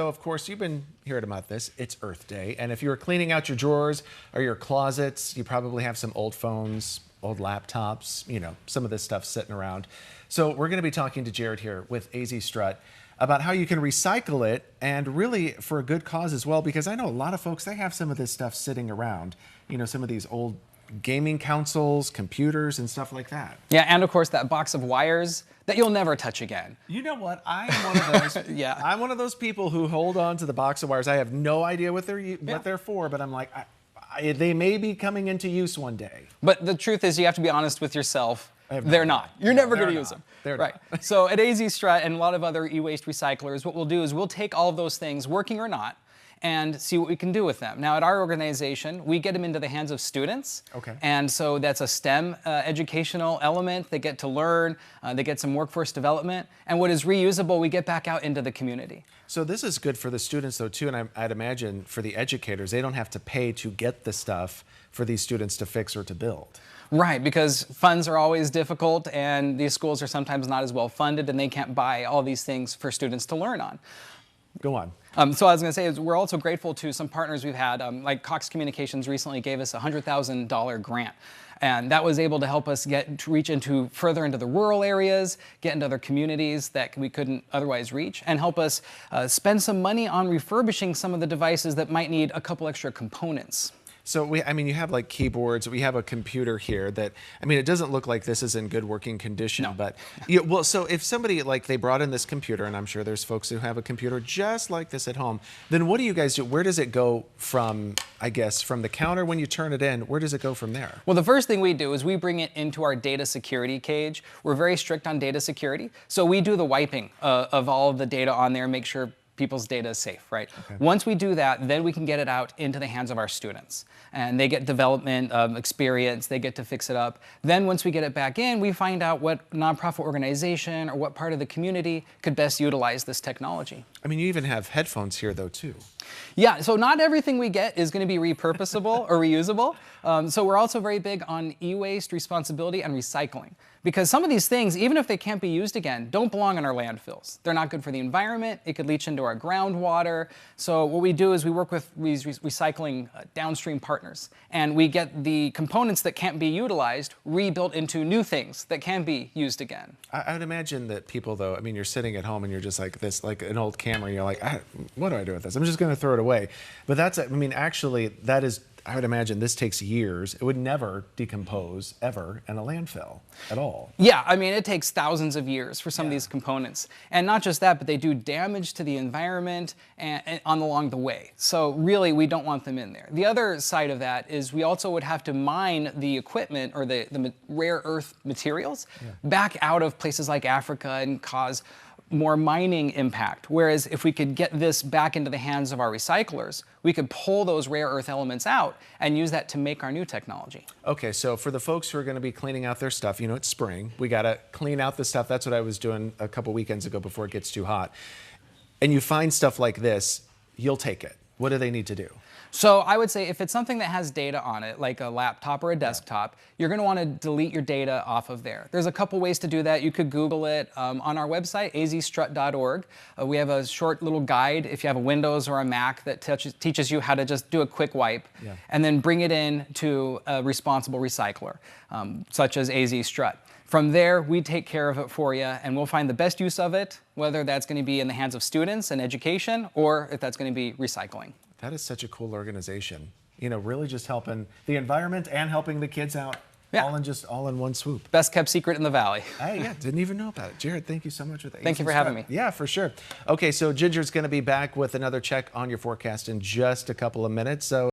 So, of course, you've been hearing about this. It's Earth Day. And if you were cleaning out your drawers or your closets, you probably have some old phones, old laptops, some of this stuff sitting around. So we're going to be talking to Jared here with AZ Strut about how you can recycle it, and really for a good cause as well, because I know a lot of folks, they have some of this stuff sitting around, some of these old gaming consoles, computers, and stuff like that. Yeah, and of course that box of wires that you'll never touch again. You know what? I'm one of those. Yeah. I'm one of those people who hold on to the box of wires. I have no idea what they're for, but I'm like, they may be coming into use one day. But the truth is, you have to be honest with yourself. They're not. You're never going to use them. They're right. not. So at AZ Strut and a lot of other e-waste recyclers, what we'll do is we'll take all of those things, working or not, and see what we can do with them. Now, at our organization, we get them into the hands of students. Okay. And so that's a STEM educational element. They get to learn, they get some workforce development, and what is reusable, we get back out into the community. So this is good for the students, though, too, and I'd imagine for the educators, they don't have to pay to get the stuff for these students to fix or to build. Right, because funds are always difficult, and these schools are sometimes not as well funded, and they can't buy all these things for students to learn on. Go on. So I was going to say is we're also grateful to some partners we've had, like Cox Communications recently gave us a $100,000 grant. And that was able to help us reach further into the rural areas, get into other communities that we couldn't otherwise reach, and help us spend some money on refurbishing some of the devices that might need a couple extra components. So you have like keyboards. We have a computer here that, it doesn't look like this is in good working condition. No. But well, so if somebody they brought in this computer, and I'm sure there's folks who have a computer just like this at home, then what do you guys do? Where does it go from? I guess from the counter when you turn it in. Where does it go from there? Well, the first thing we do is we bring it into our data security cage. We're very strict on data security, so we do the wiping of all of the data on there, make sure people's data is safe, right? Okay. Once we do that, then we can get it out into the hands of our students. And they get development experience, they get to fix it up. Then once we get it back in, we find out what nonprofit organization or what part of the community could best utilize this technology. You even have headphones here though too. Yeah, so not everything we get is going to be repurposable or reusable. So we're also very big on e-waste responsibility and recycling. Because some of these things, even if they can't be used again, don't belong in our landfills. They're not good for the environment. It could leach into our groundwater. So what we do is we work with these recycling downstream partners. And we get the components that can't be utilized rebuilt into new things that can be used again. I would imagine that people, though, you're sitting at home and you're just like this, like an old camera, and you're like, what do I do with this? I'm just going to throw it away. But that's, actually, that is, I would imagine this takes years. It would never decompose ever in a landfill at all. Yeah, it takes thousands of years for some of these components. And not just that, but they do damage to the environment and along the way. So really, we don't want them in there. The other side of that is we also would have to mine the equipment or the rare earth materials back out of places like Africa and cause more mining impact. Whereas if we could get this back into the hands of our recyclers, we could pull those rare earth elements out and use that to make our new technology. Okay, so for the folks who are going to be cleaning out their stuff, it's spring. We got to clean out the stuff. That's what I was doing a couple weekends ago before it gets too hot. And you find stuff like this, you'll take it. What do they need to do? So I would say if it's something that has data on it, like a laptop or a desktop, you're going to want to delete your data off of there. There's a couple ways to do that. You could Google it. On our website, azstrut.org, we have a short little guide if you have a Windows or a Mac that teaches you how to just do a quick wipe and then bring it in to a responsible recycler, such as AZ Strut. From there, we take care of it for you, and we'll find the best use of it, whether that's going to be in the hands of students and education, or if that's going to be recycling. That is such a cool organization. Really just helping the environment and helping the kids out, all in one swoop. Best kept secret in the Valley. Hey, didn't even know about it. Jared, thank you so much for that. Thank you for having me. Yeah, for sure. Okay, so Ginger's going to be back with another check on your forecast in just a couple of minutes. So